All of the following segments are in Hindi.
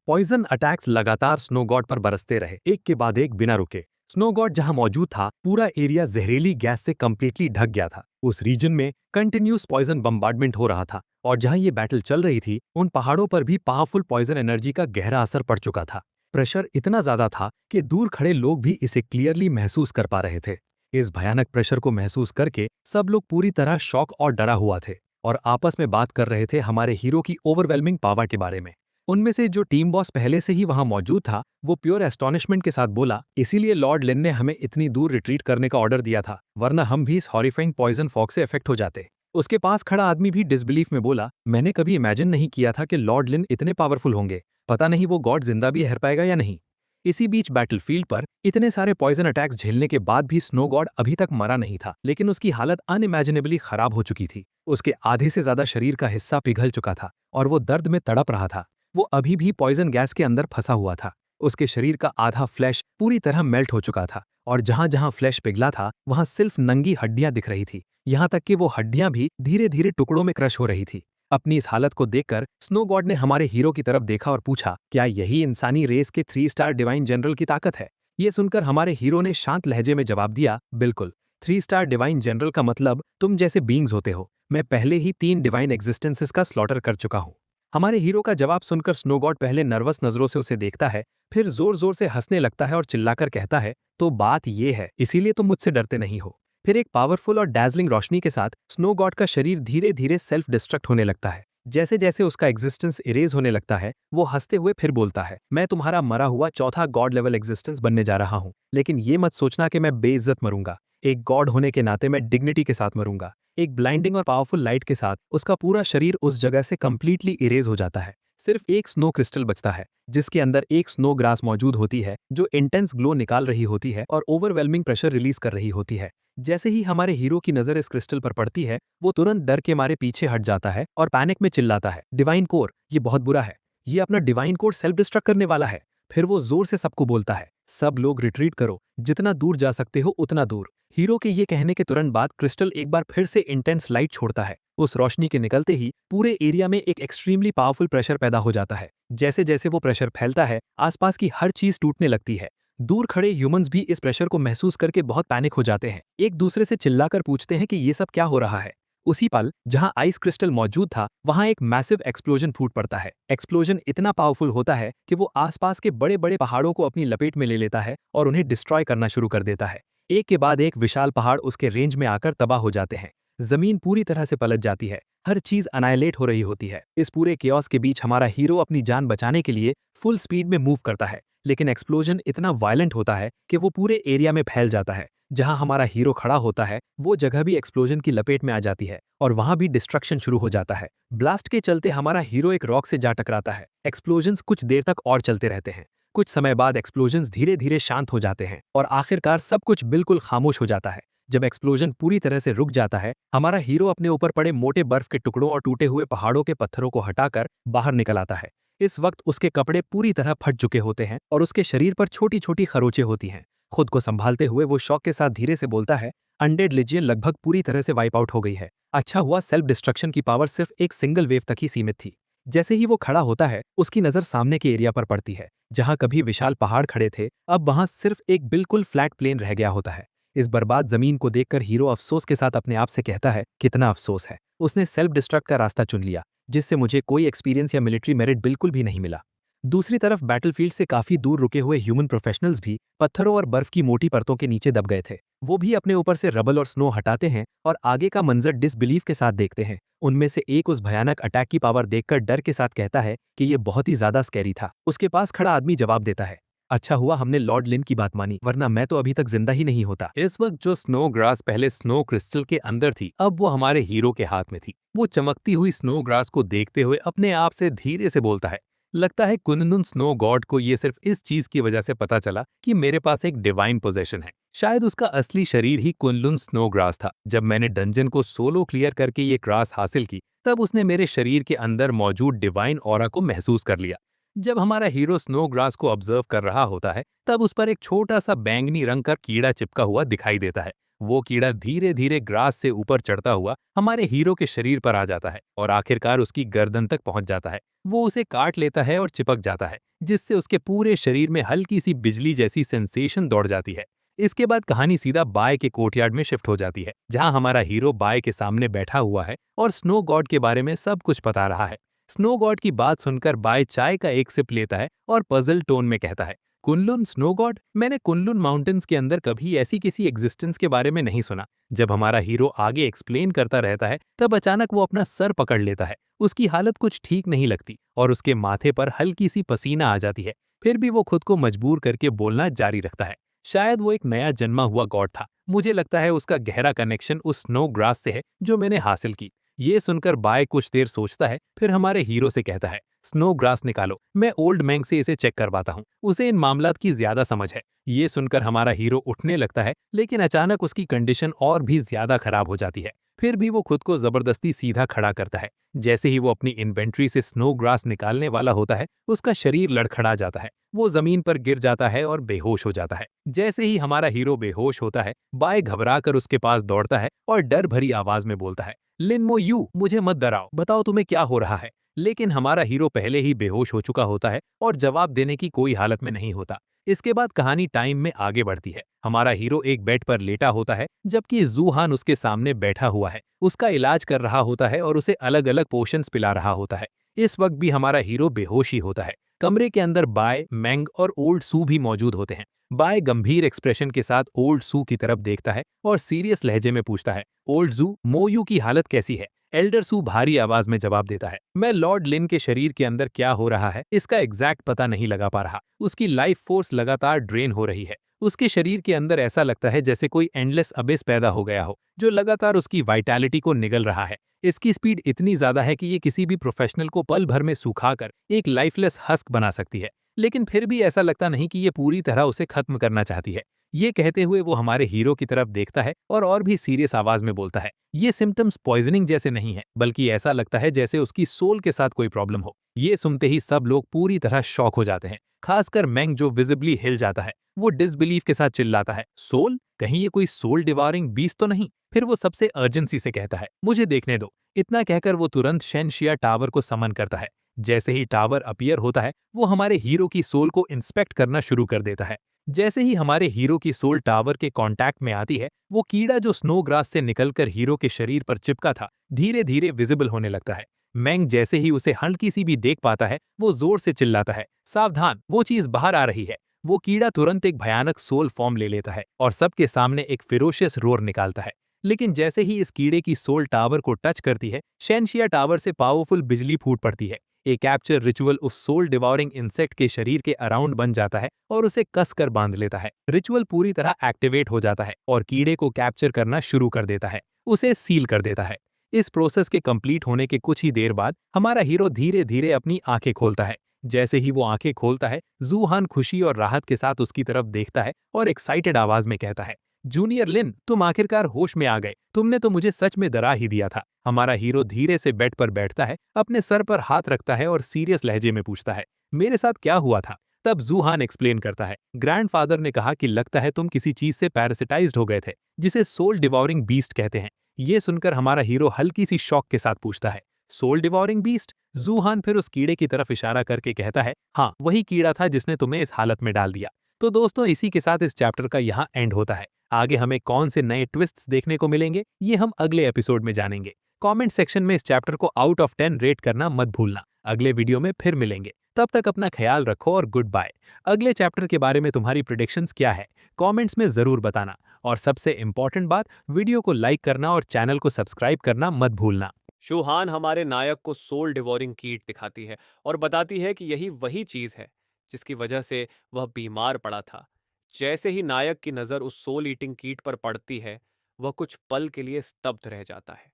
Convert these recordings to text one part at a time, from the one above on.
पॉइजन अटैक्स लगातार स्नो गॉड पर बरसते रहे, एक के बाद एक बिना रुके। स्नो गॉड जहां मौजूद था, पूरा एरिया जहरीली गैस से कंप्लीटली ढक गया था। उस रीजन में कंटिन्यूस पॉइजन बम्बार्डमेंट हो रहा था और जहां ये बैटल चल रही थी, उन पहाड़ों पर भी पावरफुल पॉइजन एनर्जी का गहरा असर पड़ चुका था। प्रेशर इतना ज्यादा था कि दूर खड़े लोग भी इसे क्लियरली महसूस कर पा रहे थे। इस भयानक प्रेशर को महसूस करके सब लोग पूरी तरह शॉक और डरा हुआ थे और आपस में बात कर रहे थे हमारे हीरो की ओवरवेलमिंग पावर के बारे में। उनमें से जो टीम बॉस पहले से ही वहां मौजूद था, वो प्योर एस्टॉनिशमेंट के साथ बोला, इसीलिए लॉर्ड लिन ने हमें इतनी दूर रिट्रीट करने का ऑर्डर दिया था, वरना हम भी इस हॉरिफाइंग पॉइजन फॉग से इफेक्ट हो जाते। उसके पास खड़ा आदमी भी डिसबिलीफ में बोला, मैंने कभी इमेजिन नहीं किया था कि लॉर्ड लिन इतने पावरफुल होंगे। पता नहीं वो गॉड जिंदा भी रह पाएगा या नहीं। इसी बीच बैटलफील्ड पर इतने सारे पॉइजन अटैक्स झेलने के बाद भी स्नो गॉड अभी तक मरा नहीं था, लेकिन उसकी हालत अनइमेजिनेबली खराब हो चुकी थी। उसके आधे से ज्यादा शरीर का हिस्सा पिघल चुका था और वो दर्द में तड़प रहा था। वो अभी भी पॉइजन गैस के अंदर फंसा हुआ था। उसके शरीर का आधा फ्लैश पूरी तरह मेल्ट हो चुका था और जहां जहां फ्लैश पिघला था, वहां सिर्फ नंगी हड्डियां दिख रही थी। यहां तक कि वो हड्डियां भी धीरे धीरे टुकड़ों में क्रश हो रही थी। अपनी इस हालत को देखकर स्नो गॉड ने हमारे हीरो की तरफ देखा और पूछा, क्या यही इंसानी रेस के 3 स्टार डिवाइन जनरल की ताकत है? ये सुनकर हमारे हीरो ने शांत लहजे में जवाब दिया, बिल्कुल। 3 स्टार डिवाइन जनरल का मतलब तुम जैसे बींग्स होते हो। मैं पहले ही 3 डिवाइन एग्जिस्टेंसेस का स्लॉटर कर चुका हूँ। हमारे हीरो का जवाब सुनकर स्नो गॉड पहले नर्वस नजरों से उसे देखता है, फिर जोर जोर से हंसने लगता है और चिल्लाकर कहता है, तो बात ये है, इसीलिए तुम मुझसे डरते नहीं हो। फिर एक पावरफुल और डैजलिंग रोशनी के साथ स्नो गॉड का शरीर धीरे धीरे सेल्फ डिस्ट्रक्ट होने लगता है। जैसे जैसे उसका एग्जिस्टेंस इरेज होने लगता है, वो हंसते हुए फिर बोलता है, मैं तुम्हारा मरा हुआ चौथा गॉड लेवल एग्जिस्टेंस बनने जा रहा हूँ, लेकिन ये मत सोचना कि मैं बेइज्जत मरूंगा। एक गॉड होने के नाते मैं डिग्निटी के साथ मरूंगा। एक ब्लाइंडिंग और पावरफुल लाइट के साथ उसका पूरा शरीर उस जगह से कंप्लीटली इरेज हो जाता है। सिर्फ एक स्नो क्रिस्टल बचता है, जिसके अंदर एक स्नो ग्रास मौजूद होती है, जो इंटेंस ग्लो निकाल रही होती है और ओवरवेलमिंग प्रेशर रिलीज कर रही होती है। जैसे ही हमारे हीरो की नजर इस क्रिस्टल पर पड़ती है, वो तुरंत डर के मारे पीछे हट जाता है और पैनिक में चिल्लाता है, डिवाइन कोर, ये बहुत बुरा है। ये अपना डिवाइन कोर सेल्फ डिस्ट्रक्ट करने वाला है। फिर वो जोर से सबको बोलता है, सब लोग रिट्रीट करो, जितना दूर जा सकते हो उतना दूर। हीरो के ये कहने के तुरंत बाद क्रिस्टल एक बार फिर से इंटेंस लाइट छोड़ता है। उस रोशनी के निकलते ही पूरे एरिया में एक एक्सट्रीमली पावरफुल प्रेशर पैदा हो जाता है। जैसे जैसे वो प्रेशर फैलता है, आसपास की हर चीज टूटने लगती है। दूर खड़े ह्यूमंस भी इस प्रेशर को महसूस करके बहुत पैनिक हो जाते हैं। एक दूसरे से चिल्लाकर पूछते हैं कि ये सब क्या हो रहा है। उसी पल जहां आइस क्रिस्टल मौजूद था, वहां एक मैसिव एक्सप्लोजन फूट पड़ता है। एक्सप्लोजन इतना पावरफुल होता है कि वो आसपास के बड़े बड़े पहाड़ों को अपनी लपेट में ले लेता है और उन्हें डिस्ट्रॉय करना शुरू कर देता है। एक के बाद एक विशाल पहाड़ उसके रेंज में आकर तबाह हो जाते हैं। जमीन पूरी तरह से पलट जाती है। हर चीज अनाइलेट हो रही होती है। इस पूरे केओस के बीच हमारा हीरो अपनी जान बचाने के लिए फुल स्पीड में मूव करता है, लेकिन एक्सप्लोजन इतना वायलेंट होता है कि वो पूरे एरिया में फैल जाता है। जहां हमारा हीरो खड़ा होता है, वो जगह भी एक्सप्लोजन की लपेट में आ जाती है और वहां भी डिस्ट्रक्शन शुरू हो जाता है। ब्लास्ट के चलते हमारा हीरो एक रॉक से जा टकराता है। एक्सप्लोजन्स कुछ देर तक और चलते रहते हैं। कुछ समय बाद एक्सप्लोजन्स धीरे धीरे शांत हो जाते हैं और आखिरकार सब कुछ बिल्कुल खामोश हो जाता है। जब एक्सप्लोजन पूरी तरह से रुक जाता है, हमारा हीरो अपने ऊपर पड़े मोटे बर्फ के टुकड़ों और टूटे हुए पहाड़ों के पत्थरों को हटाकर बाहर निकल आता है। इस वक्त उसके कपड़े पूरी तरह फट चुके होते हैं और उसके शरीर पर छोटी छोटी खरोंचें होती हैं। खुद को संभालते हुए वो शौक के साथ धीरे से बोलता है, अनडेड लीजियन लगभग पूरी तरह से वाइप आउट हो गई है। अच्छा हुआ सेल्फ डिस्ट्रक्शन की पावर सिर्फ एक सिंगल वेव तक ही सीमित थी। जैसे ही वो खड़ा होता है, उसकी नजर सामने के एरिया पर पड़ती है। जहां कभी विशाल पहाड़ खड़े थे, अब वहां सिर्फ एक बिल्कुल फ्लैट प्लेन रह गया होता है। इस बर्बाद जमीन को देखकर हीरो अफसोस के साथ अपने आप से कहता है, कितना अफसोस है, उसने सेल्फ डिस्ट्रक्ट का रास्ता चुन लिया, जिससे मुझे कोई एक्सपीरियंस या मिलिट्री मेरिट बिल्कुल भी नहीं मिला। दूसरी तरफ बैटलफील्ड से काफी दूर रुके हुए ह्यूमन प्रोफेशनल्स भी पत्थरों और बर्फ की मोटी परतों के नीचे दब गए थे। वो भी अपने ऊपर से रबल और स्नो हटाते हैं और आगे का मंजर डिसबिलीफ के साथ देखते हैं। उनमें से एक उस भयानक अटैक की पावर देखकर डर के साथ कहता है कि ये बहुत ही ज्यादा स्कैरी था। उसके पास खड़ा आदमी जवाब देता है, अच्छा हुआ हमने लॉर्ड लिन की बात मानी, वरना मैं तो अभी तक जिंदा ही नहीं होता। इस वक्त जो स्नो ग्रास पहले स्नो क्रिस्टल के अंदर थी, अब वो हमारे हीरो के हाथ में थी। वो चमकती हुई स्नो ग्रास को देखते हुए अपने आप से धीरे से बोलता है, लगता है कुनलुन स्नो गॉड को ये सिर्फ इस चीज की वजह से पता चला कि मेरे पास एक डिवाइन पोजेशन है। शायद उसका असली शरीर ही कुनलुन स्नो ग्रास था। जब मैंने डंजन को सोलो क्लियर करके ये ग्रास हासिल की, तब उसने मेरे शरीर के अंदर मौजूद डिवाइन ऑरा को महसूस कर लिया। जब हमारा हीरो स्नो ग्रास को ऑब्जर्व कर रहा होता है, तब उस पर एक छोटा सा बैंगनी रंग का कीड़ा चिपका हुआ दिखाई देता है। वो कीड़ा धीरे धीरे ग्रास से ऊपर चढ़ता हुआ हमारे हीरो के शरीर पर आ जाता है और आखिरकार उसकी गर्दन तक पहुंच जाता है। वो उसे काट लेता है और चिपक जाता है, जिससे उसके पूरे शरीर में हल्की सी बिजली जैसी सेंसेशन दौड़ जाती है। इसके बाद कहानी सीधा बाय के कोर्टयार्ड में शिफ्ट हो जाती है, जहां हमारा हीरो बाय के सामने बैठा हुआ है और स्नो गॉड के बारे में सब कुछ बता रहा है। स्नो गॉड की बात सुनकर बाय चाय का एक सिप लेता है और पजल टोन में कहता है, कुनलुन स्नो गॉड? मैंने कुनलुन माउंटेन्स के अंदर कभी ऐसी किसी एग्जिस्टेंस के बारे में नहीं सुना। जब हमारा हीरो आगे एक्सप्लेन करता रहता है, तब अचानक वो अपना सर पकड़ लेता है। उसकी हालत कुछ ठीक नहीं लगती और उसके माथे पर हल्की सी पसीना आ जाती है। फिर भी वो खुद को मजबूर करके बोलना जारी रखता है। शायद वो एक नया जन्मा हुआ गॉड था। मुझे लगता है उसका गहरा कनेक्शन उस स्नो ग्रास से है जो मैंने हासिल की। ये सुनकर बाय कुछ देर सोचता है, फिर हमारे हीरो से कहता है, स्नो ग्रास निकालो, मैं ओल्ड मैंग से इसे चेक करवाता हूँ, उसे इन मामलात की ज्यादा समझ है। ये सुनकर हमारा हीरो उठने लगता है, लेकिन अचानक उसकी कंडीशन और भी ज्यादा खराब हो जाती है। फिर भी वो खुद को जबरदस्ती सीधा खड़ा करता है। जैसे ही वो अपनी इन्वेंट्री से स्नो ग्रास निकालने वाला होता है, उसका शरीर लड़खड़ा जाता है। वो जमीन पर गिर जाता है और बेहोश हो जाता है। जैसे ही हमारा हीरो बेहोश होता है, बाय घबरा कर उसके पास दौड़ता है और डर भरी आवाज में बोलता है, लिनमो यू, मुझे मत डराओ, बताओ तुम्हें क्या हो रहा है। लेकिन हमारा हीरो पहले ही बेहोश हो चुका होता है और जवाब देने की कोई हालत में नहीं होता। इसके बाद कहानी टाइम में आगे बढ़ती है। हमारा हीरो एक बेड पर लेटा होता है, जबकि जूहान उसके सामने बैठा हुआ है, उसका इलाज कर रहा होता है और उसे अलग अलग पोशंस पिला रहा होता है। इस वक्त भी हमारा हीरो बेहोश ही होता है। कमरे के अंदर बाय, मैंग और ओल्ड सू भी मौजूद होते हैं। बाय गंभीर एक्सप्रेशन के साथ ओल्ड सू की तरफ देखता है और सीरियस लहजे में पूछता है, ओल्ड जू, मोयू की हालत कैसी है? एल्डर सू भारी आवाज में जवाब देता है, मैं लॉर्ड लिन के शरीर के अंदर क्या हो रहा है इसका एग्जैक्ट पता नहीं लगा पा रहा। उसकी लाइफ फोर्स लगातार ड्रेन हो रही है। उसके शरीर के अंदर ऐसा लगता है जैसे कोई एंडलेस अबिस पैदा हो गया हो, जो लगातार उसकी वाइटैलिटी को निगल रहा है। इसकी स्पीड इतनी ज्यादा है कि ये किसी भी प्रोफेशनल को पल भर में सुखाकर एक लाइफलेस हस्क बना सकती है। लेकिन फिर भी ऐसा लगता नहीं कि ये पूरी तरह उसे खत्म करना चाहती है। ये कहते हुए वो हमारे हीरो की तरफ देखता है और भी सीरियस आवाज में बोलता है, ये सिम्टम्स पॉइजनिंग जैसे नहीं है, बल्कि ऐसा लगता है जैसे उसकी सोल के साथ कोई प्रॉब्लम हो। ये सुनते ही सब लोग पूरी तरह शॉक हो जाते हैं, खासकर मैंग जो विजिबली हिल जाता है। वो डिसबिलीफ के साथ चिल्लाता है, सोल? कहीं ये कोई सोल डिवारिंग बीस्ट तो नहीं? फिर वो सबसे अर्जेंसी से कहता है, मुझे देखने दो। इतना कहकर वो तुरंत शेनशिया टावर को समन करता है। जैसे ही टावर अपीयर होता है, वो हमारे हीरो की सोल को इंस्पेक्ट करना शुरू कर देता है। जैसे ही हमारे हीरो की सोल टावर के कांटेक्ट में आती है, वो कीड़ा जो स्नो ग्रास से निकलकर हीरो के शरीर पर चिपका था, धीरे धीरे विजिबल होने लगता है। मैंग जैसे ही उसे हल्की सी भी देख पाता है, वो जोर से चिल्लाता है, सावधान, वो चीज बाहर आ रही है। वो कीड़ा तुरंत एक भयानक सोल फॉर्म ले लेता है और सबके सामने एक फिरोशियस रोर निकालता है। लेकिन जैसे ही इस कीड़े की सोल टावर को टच करती है, शेनशिया टावर से पावरफुल बिजली फूट पड़ती है। एक कैप्चर रिचुअल उस सोल डिवॉरिंग इंसेक्ट के शरीर के अराउंड बन जाता है और उसे कसकर बांध लेता है। रिचुअल पूरी तरह एक्टिवेट हो जाता है और कीड़े को कैप्चर करना शुरू कर देता है, उसे सील कर देता है। इस प्रोसेस के कंप्लीट होने के कुछ ही देर बाद हमारा हीरो धीरे धीरे अपनी आंखें खोलता है। जैसे ही वो आंखें खोलता है, जूहान खुशी और राहत के साथ उसकी तरफ देखता है और एक्साइटेड आवाज में कहता है, जूनियर लिन, तुम आखिरकार होश में आ गए। तुमने तो मुझे सच में डरा ही दिया था। हमारा हीरो धीरे से बेड पर बैठता है, अपने सर पर हाथ रखता है और सीरियस लहजे में पूछता है, मेरे साथ क्या हुआ था? तब जूहान एक्सप्लेन करता है, ग्रैंडफादर ने कहा कि लगता है तुम किसी चीज से पैरासिटाइज्ड हो गए थे, जिसे सोल डिवॉरिंग बीस्ट कहते हैं। ये सुनकर हमारा हीरो हल्की सी शॉक के साथ पूछता है, सोल डिवॉरिंग बीस्ट? जूहान फिर उस कीड़े की तरफ इशारा करके कहता है, हाँ, वही कीड़ा था जिसने तुम्हें इस हालत में डाल दिया। तो दोस्तों, इसी के साथ इस चैप्टर का यहाँ एंड होता है। आगे हमें कौन से नए ट्विस्ट्स देखने को मिलेंगे, ये हम अगले एपिसोड में जानेंगे। कमेंट सेक्शन में इस चैप्टर को आउट ऑफ 10 रेट करना मत भूलना। अगले वीडियो में फिर मिलेंगे, तब तक अपना ख्याल रखो और गुड बाय। अगले चैप्टर के बारे में तुम्हारी प्रेडिक्शंस क्या है, कमेंट्स में जरूर बताना। और सबसे इम्पोर्टेंट बात, वीडियो को लाइक करना और चैनल को सब्सक्राइब करना मत भूलना। शूहान हमारे नायक को सोल डिवोरिंग कीट दिखाती है और बताती है कि यही वही चीज है जिसकी वजह से वह बीमार पड़ा था। जैसे ही नायक की नजर उस सोल ईटिंग कीट पर पड़ती है, वह कुछ पल के लिए स्तब्ध रह जाता है।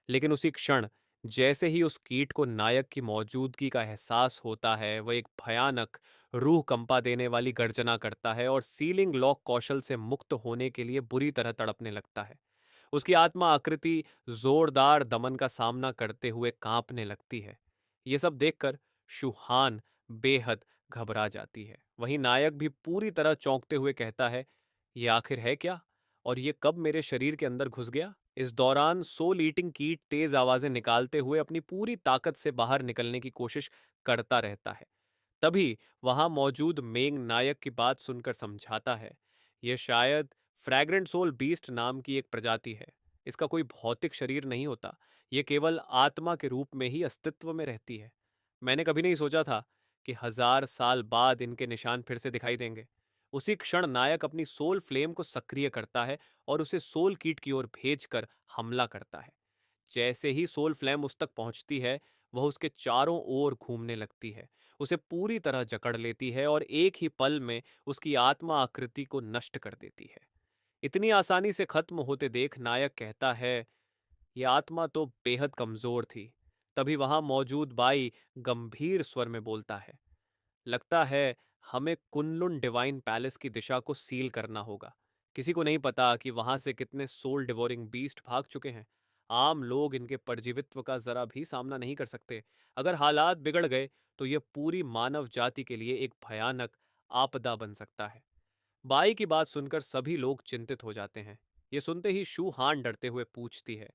लेकिन उसी क्षण, जैसे ही उस कीट को नायक की मौजूदगी का एहसास होता है, वह एक भयानक, रूह कंपा देने वाली गर्जना करता है और सीलिंग लॉक कौशल से मुक्त होने के लिए बुरी तरह तड़पने लगता है। उसकी आत्मा आकृति जोरदार दमन का सामना करते हुए कांपने लगती है। ये सब देखकर शूहान बेहद घबरा जाती है। वहीं नायक भी पूरी तरह चौंकते हुए कहता है, ये आखिर है क्या? और ये कब मेरे शरीर के अंदर घुस गया? इस दौरान सोल ईटिंग कीट तेज आवाजें निकालते हुए अपनी पूरी ताकत से बाहर निकलने की कोशिश करता रहता है। तभी वहां मौजूद मेंग नायक की बात सुनकर समझाता है, यह शायद फ्रैग्रेंट सोल बीस्ट नाम की एक प्रजाति है। इसका कोई भौतिक शरीर नहीं होता, यह केवल आत्मा के रूप में ही अस्तित्व में रहती है। मैंने कभी नहीं सोचा था कि 1000 साल बाद इनके निशान फिर से दिखाई देंगे। उसी क्षण नायक अपनी सोल फ्लेम को सक्रिय करता है और उसे सोल कीट की ओर भेजकर हमला करता है। जैसे ही सोल फ्लेम उस तक पहुंचती है, वह उसके चारों ओर घूमने लगती है, उसे पूरी तरह जकड़ लेती है और एक ही पल में उसकी आत्मा आकृति को नष्ट कर देती है। इतनी आसानी से खत्म होते देख नायक कहता है, यह आत्मा तो बेहद कमजोर थी। तभी वहां मौजूद बाई गंभीर स्वर में बोलता है, लगता है हमें कुनलुन डिवाइन पैलेस की दिशा को सील करना होगा। किसी को नहीं पता कि वहां से कितने सोल डिवोरिंग बीस्ट भाग चुके हैं। आम लोग इनके परजीवित्व का जरा भी सामना नहीं कर सकते। अगर हालात बिगड़ गए तो यह पूरी मानव जाति के लिए एक भयानक आपदा बन सकता है। बाई की बात सुनकर सभी लोग चिंतित हो जाते हैं। ये सुनते ही शू हान डरते हुए पूछती है,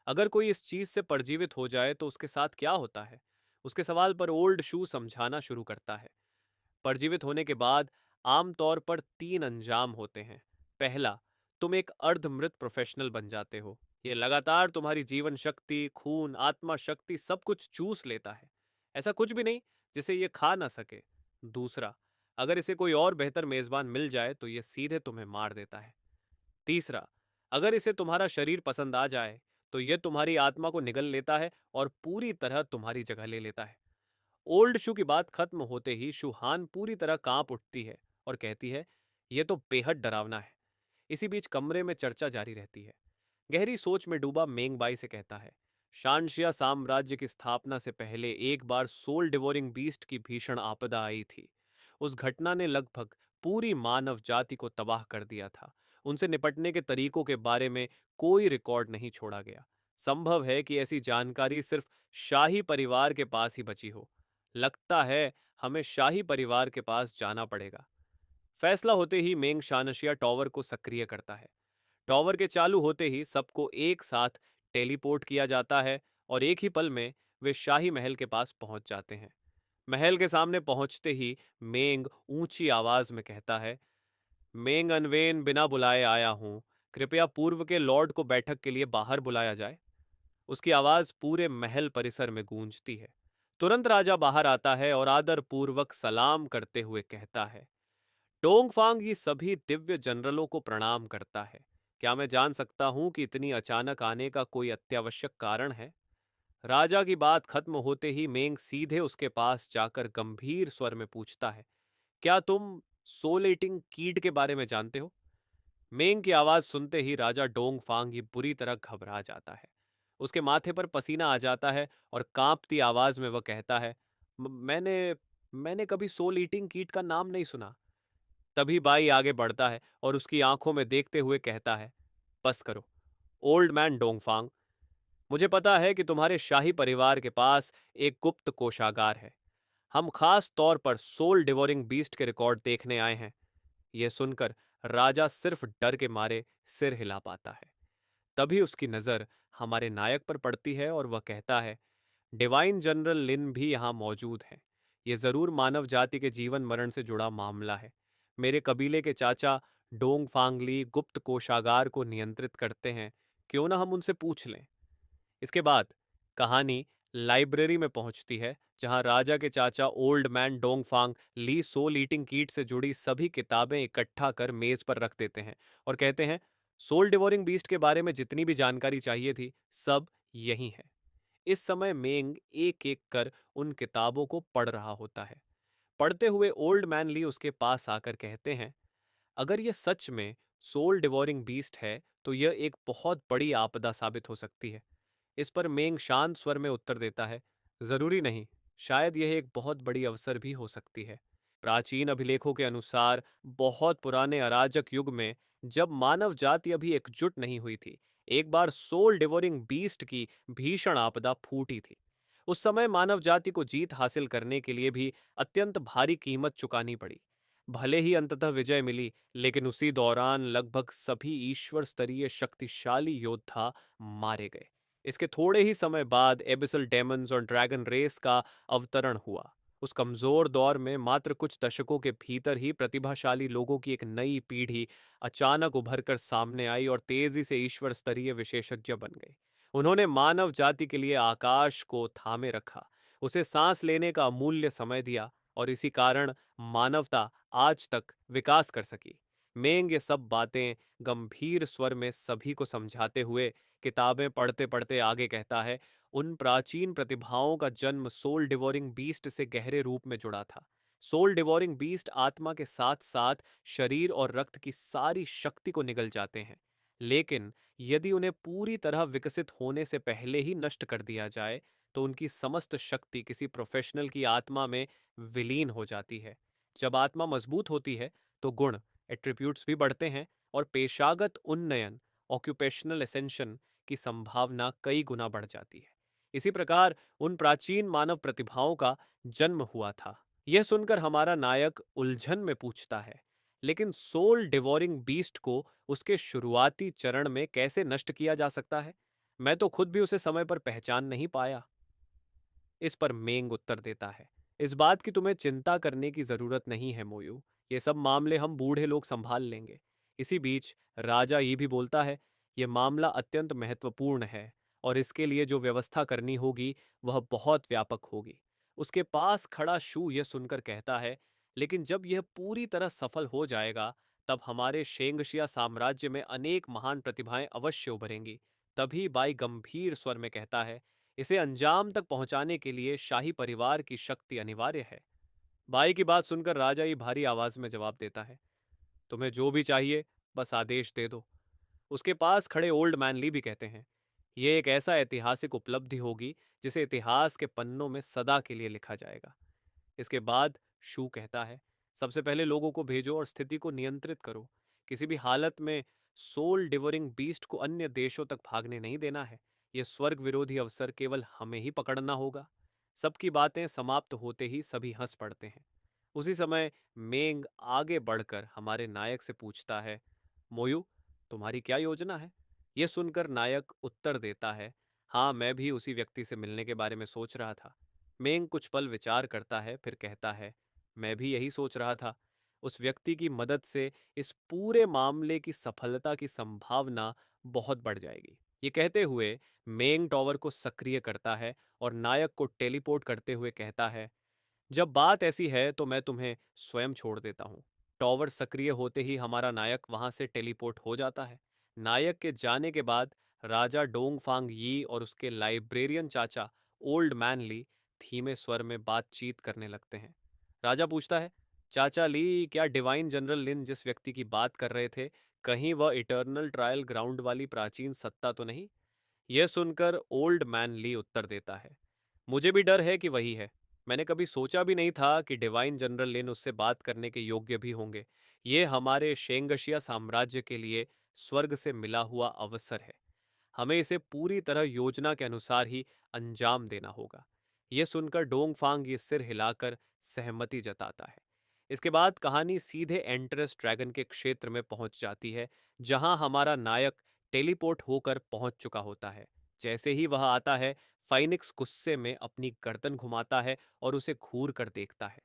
अगर कोई इस चीज से परजीवित हो जाए तो उसके साथ क्या होता है? उसके सवाल पर ओल्ड शू समझाना शुरू करता है। परजीवित होने के बाद आमतौर पर 3 अंजाम होते हैं। पहला, तुम एक अर्धमृत प्रोफेशनल बन जाते हो। ये लगातार तुम्हारी जीवन शक्ति, खून, आत्मा शक्ति सब कुछ चूस लेता है। ऐसा कुछ भी नहीं जिसे ये खा ना सके। दूसरा, अगर इसे कोई और बेहतर मेजबान मिल जाए तो ये सीधे तुम्हें मार देता है। तीसरा, अगर इसे तुम्हारा शरीर पसंद आ जाए तो यह तुम्हारी आत्मा को निगल लेता है और पूरी तरह तुम्हारी जगह ले लेता है। ओल्ड शू की बात खत्म होते ही शूहान पूरी तरह कांप उठती है और कहती है, यह तो बेहद डरावना है। इसी बीच कमरे में चर्चा जारी रहती है। गहरी सोच में डूबा मेंगबाई से कहता है, शानशिया साम्राज्य की स्थापना से पहले एक बार सोल डिवोरिंग बीस्ट की भीषण आपदा आई थी। उस घटना ने लगभग पूरी मानव जाति को तबाह कर दिया था। उनसे निपटने के तरीकों के बारे में कोई रिकॉर्ड नहीं छोड़ा गया। संभव है कि ऐसी जानकारी सिर्फ शाही परिवार के पास ही बची हो। लगता है हमें शाही परिवार के पास जाना पड़ेगा। फैसला होते ही मेंग शानशिया टॉवर को सक्रिय करता है। टॉवर के चालू होते ही सबको एक साथ टेलीपोर्ट किया जाता है और एक ही पल में वे शाही महल के पास पहुंच जाते हैं। महल के सामने पहुंचते ही मेंग ऊंची आवाज में कहता है, मेंग अनवेन बिना बुलाए आया हूं। कृपया पूर्व के लॉर्ड को बैठक के लिए बाहर बुलाया जाए। उसकी आवाज पूरे महल परिसर में गूंजती है। तुरंत राजा बाहर आता है और आदर पूर्वक सलाम करते हुए कहता है, डोंगफांग ये सभी दिव्य जनरलों को प्रणाम करता है। क्या मैं जान सकता हूं कि इतनी अचानक आने का कोई अत्यावश्यक कारण है? राजा की बात खत्म होते ही मेंग सीधे उसके पास जाकर गंभीर स्वर में पूछता है, क्या तुम सोलेटिंग कीट के बारे में जानते हो? मेंग की आवाज सुनते ही राजा डोंगफांग ये बुरी तरह घबरा जाता है। उसके माथे पर पसीना आ जाता है और कांपती आवाज में वह कहता है, मैंने मैंने कभी सोल ईटिंग कीट का नाम नहीं सुना। तभी बाई आगे बढ़ता है और उसकी आंखों में देखते हुए कहता है, बस करो ओल्ड मैन डोंगफांग। मुझे पता है कि तुम्हारे शाही परिवार के पास एक गुप्त कोषागार है। हम खास तौर पर सोल डिवोरिंग बीस्ट के रिकॉर्ड देखने आए हैं। यह सुनकर राजा सिर्फ डर के मारे सिर हिला पाता है। तभी उसकी नजर हमारे नायक पर पड़ती है और वह कहता है, डिवाइन जनरल लिन भी यहाँ मौजूद हैं। ये जरूर मानव जाति के जीवन मरण से जुड़ा मामला है। मेरे कबीले के चाचा डोंग फांगली गुप्त कोषागार को नियंत्रित करते हैं। क्यों ना हम उनसे पूछ लें। इसके बाद कहानी लाइब्रेरी में पहुंचती है, जहां राजा के चाचा ओल्ड मैन डोंगफांग ली सोल ईटिंग कीट से जुड़ी सभी किताबें इकट्ठा कर मेज पर रख देते हैं और कहते हैं, सोल डिवोरिंग बीस्ट के बारे में जितनी भी जानकारी चाहिए थी सब यही है। इस समय मेंग एक एक कर उन किताबों को पढ़ रहा होता है। पढ़ते हुए ओल्ड मैन ली उसके पास आकर कहते हैं, अगर यह सच में सोल डिवोरिंग बीस्ट है तो यह एक बहुत बड़ी आपदा साबित हो सकती है। इस पर मेंग शांत स्वर में उत्तर देता है, जरूरी नहीं, शायद यह एक बहुत बड़ी अवसर भी हो सकती है। प्राचीन अभिलेखों के अनुसार बहुत पुराने अराजक युग में, जब मानव जाति अभी एकजुट नहीं हुई थी, एक बार सोल डिवोरिंग बीस्ट की भीषण आपदा फूटी थी। उस समय मानव जाति को जीत हासिल करने के लिए भी अत्यंत भारी कीमत चुकानी पड़ी। भले ही अंततः विजय मिली, लेकिन उसी दौरान लगभग सभी ईश्वर स्तरीय शक्तिशाली योद्धा मारे गए। इसके थोड़े ही समय बाद एबिसल डेमन्स और ड्रैगन रेस का अवतरण हुआ। उस कमजोर दौर में मात्र कुछ दशकों के भीतर ही प्रतिभाशाली लोगों की एक नई पीढ़ी अचानक उभर कर सामने आई और तेजी से ईश्वर स्तरीय विशेषज्ञ बन गए। उन्होंने मानव जाति के लिए आकाश को थामे रखा, उसे सांस लेने का अमूल्य समय दिया, और इसी कारण मानवता आज तक विकास कर सकी। मेंग ये सब बातें गंभीर स्वर में सभी को समझाते हुए किताबें पढ़ते पढ़ते आगे कहता है, उन प्राचीन प्रतिभाओं का जन्म सोल डिवोरिंग बीस्ट से गहरे रूप में जुड़ा था। सोल डिवोरिंग बीस्ट आत्मा के साथ साथ शरीर और रक्त की सारी शक्ति को निगल जाते हैं, लेकिन यदि उन्हें पूरी तरह विकसित होने से पहले ही नष्ट कर दिया जाए तो उनकी समस्त शक्ति किसी प्रोफेशनल की आत्मा में विलीन हो जाती है। जब आत्मा मजबूत होती है तो गुण एट्रीब्यूट्स भी बढ़ते हैं और पेशागत उन्नयन ऑक्यूपेशनल एसेंशन की संभावना कई गुना बढ़ जाती है। इसी प्रकार उन प्राचीन मानव प्रतिभाओं का जन्म हुआ था। यह सुनकर हमारा नायक उलझन में पूछता है, लेकिन सोल डिवोरिंग बीस्ट को उसके शुरुआती चरण में कैसे नष्ट किया जा सकता है? मैं तो खुद भी उसे समय पर पहचान नहीं पाया। इस पर मेंग उत्तर देता है, इस बात की तुम्हें चिंता करने की जरूरत नहीं है मोयू, ये सब मामले हम बूढ़े लोग संभाल लेंगे। इसी बीच राजा ये भी बोलता है, यह मामला अत्यंत महत्वपूर्ण है और इसके लिए जो व्यवस्था करनी होगी वह बहुत व्यापक होगी। उसके पास खड़ा शू यह सुनकर कहता है, लेकिन जब यह पूरी तरह सफल हो जाएगा तब हमारे शेंगशिया साम्राज्य में अनेक महान प्रतिभाएं अवश्य उभरेंगी। तभी बाई गंभीर स्वर में कहता है, इसे अंजाम तक पहुंचाने के लिए शाही परिवार की शक्ति अनिवार्य है। भाई की बात सुनकर राजा ही भारी आवाज में जवाब देता है, तुम्हें जो भी चाहिए बस आदेश दे दो। उसके पास खड़े ओल्ड मैन ली भी कहते हैं, यह एक ऐसा ऐतिहासिक उपलब्धि होगी जिसे इतिहास के पन्नों में सदा के लिए लिखा जाएगा। इसके बाद शू कहता है, सबसे पहले लोगों को भेजो और स्थिति को नियंत्रित करो। किसी भी हालत में सोल डिवरिंग बीस्ट को अन्य देशों तक भागने नहीं देना है। यह स्वर्ग विरोधी अवसर केवल हमें ही पकड़ना होगा। सबकी बातें समाप्त होते ही सभी हंस पड़ते हैं। उसी समय मेंग आगे बढ़कर हमारे नायक से पूछता है, मोयू, तुम्हारी क्या योजना है? यह सुनकर नायक उत्तर देता है, हाँ, मैं भी उसी व्यक्ति से मिलने के बारे में सोच रहा था। मेंग कुछ पल विचार करता है, फिर कहता है, मैं भी यही सोच रहा था। उस व्यक्ति की मदद से इस पूरे मामले की सफलता की संभावना बहुत बढ़ जाएगी। ये कहते हुए मेंग टॉवर को सक्रिय करता है और नायक को टेलीपोर्ट करते हुए कहता है, जब बात ऐसी है तो मैं तुम्हें स्वयं छोड़ देता हूँ। टॉवर सक्रिय होते ही हमारा नायक वहां से टेलीपोर्ट हो जाता है। नायक के जाने के बाद राजा डोंगफांग यी और उसके लाइब्रेरियन चाचा ओल्ड मैन ली धीमे स्वर में बातचीत करने लगते हैं। राजा पूछता है, चाचा ली, क्या डिवाइन जनरल लिन जिस व्यक्ति की बात कर रहे थे, कहीं वह इटर्नल ट्रायल ग्राउंड वाली प्राचीन सत्ता तो नहीं? यह सुनकर ओल्ड मैन ली उत्तर देता है, मुझे भी डर है कि वही है। मैंने कभी सोचा भी नहीं था कि डिवाइन जनरल लिन उससे बात करने के योग्य भी होंगे। ये हमारे शेंगशिया साम्राज्य के लिए स्वर्ग से मिला हुआ अवसर है। हमें इसे पूरी तरह योजना के अनुसार ही अंजाम देना होगा। यह सुनकर डोंगफांग ये सिर हिलाकर सहमति जताता है। इसके बाद कहानी सीधे एंटरस ड्रैगन के क्षेत्र में पहुंच जाती है, जहां हमारा नायक टेलीपोर्ट होकर पहुंच चुका होता है। जैसे ही वह आता है, फाइनिक्स गुस्से में अपनी गर्दन घुमाता है और उसे घूर कर देखता है।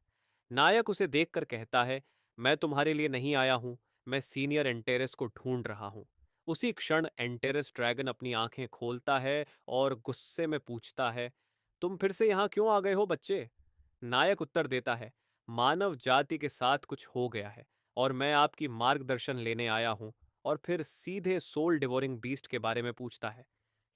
नायक उसे देखकर कहता है, मैं तुम्हारे लिए नहीं आया हूं, मैं सीनियर एंटेरस को ढूंढ रहा हूं। उसी क्षण एंटेरस ड्रैगन अपनी आंखें खोलता है और गुस्से में पूछता है, तुम फिर से यहां क्यों आ गए हो बच्चे? नायक उत्तर देता है, मानव जाति के साथ कुछ हो गया है और मैं आपकी मार्गदर्शन लेने आया हूं। और फिर सीधे सोल डिवोरिंग बीस्ट के बारे में पूछता है।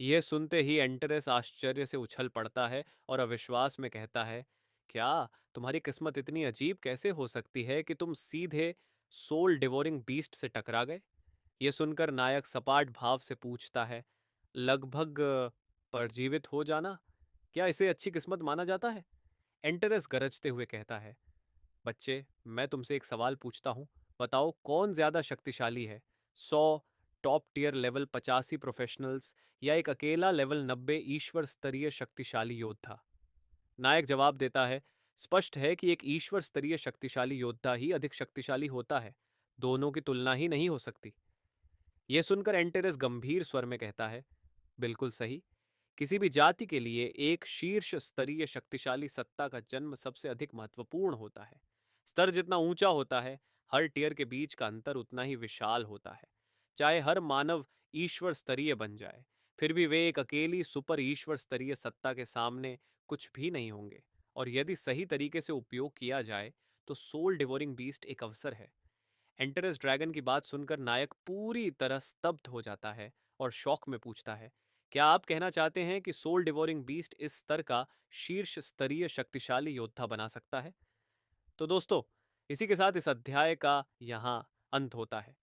यह सुनते ही एंटरस आश्चर्य से उछल पड़ता है और अविश्वास में कहता है, क्या तुम्हारी किस्मत इतनी अजीब कैसे हो सकती है कि तुम सीधे सोल डिवोरिंग बीस्ट से टकरा गए? यह सुनकर नायक सपाट भाव से पूछता है, लगभग परजीवित हो जाना, क्या इसे अच्छी किस्मत माना जाता है? एंटरस गरजते हुए कहता है, बच्चे, मैं तुमसे एक सवाल पूछता हूँ, बताओ कौन ज्यादा शक्तिशाली है, 100 टॉप टियर लेवल 85 प्रोफेशनल्स या एक अकेला लेवल 90 ईश्वर स्तरीय शक्तिशाली योद्धा? नायक जवाब देता है, स्पष्ट है कि एक ईश्वर स्तरीय शक्तिशाली योद्धा ही अधिक शक्तिशाली होता है, दोनों की तुलना ही नहीं हो सकती। यह सुनकर एंटेरस गंभीर स्वर में कहता है, बिल्कुल सही। किसी भी जाति के लिए एक शीर्ष स्तरीय शक्तिशाली सत्ता का जन्म सबसे अधिक महत्वपूर्ण होता है। स्तर जितना ऊंचा होता है, हर टियर के बीच का अंतर उतना ही विशाल होता है। चाहे हर मानव ईश्वर स्तरीय बन जाए, फिर भी वे एक अकेली सुपर ईश्वर स्तरीय सत्ता के सामने कुछ भी नहीं होंगे। और यदि सही तरीके से उपयोग किया जाए तो सोल डिवोरिंग बीस्ट एक अवसर है। एंटरस ड्रैगन की बात सुनकर नायक पूरी तरह स्तब्ध हो जाता है और शौक में पूछता है, क्या आप कहना चाहते हैं कि सोल डिवोरिंग बीस्ट इस स्तर का शीर्ष स्तरीय शक्तिशाली योद्धा बना सकता है? तो दोस्तों, इसी के साथ इस अध्याय का यहाँ अंत होता है।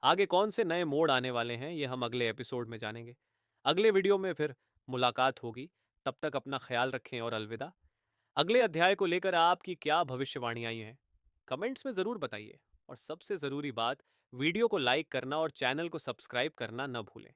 आगे कौन से नए मोड़ आने वाले हैं ये हम अगले एपिसोड में जानेंगे। अगले वीडियो में फिर मुलाकात होगी। तब तक अपना ख्याल रखें और अलविदा। अगले अध्याय को लेकर आपकी क्या भविष्यवाणियां हैं, कमेंट्स में ज़रूर बताइए। और सबसे ज़रूरी बात, वीडियो को लाइक करना और चैनल को सब्सक्राइब करना न भूलें।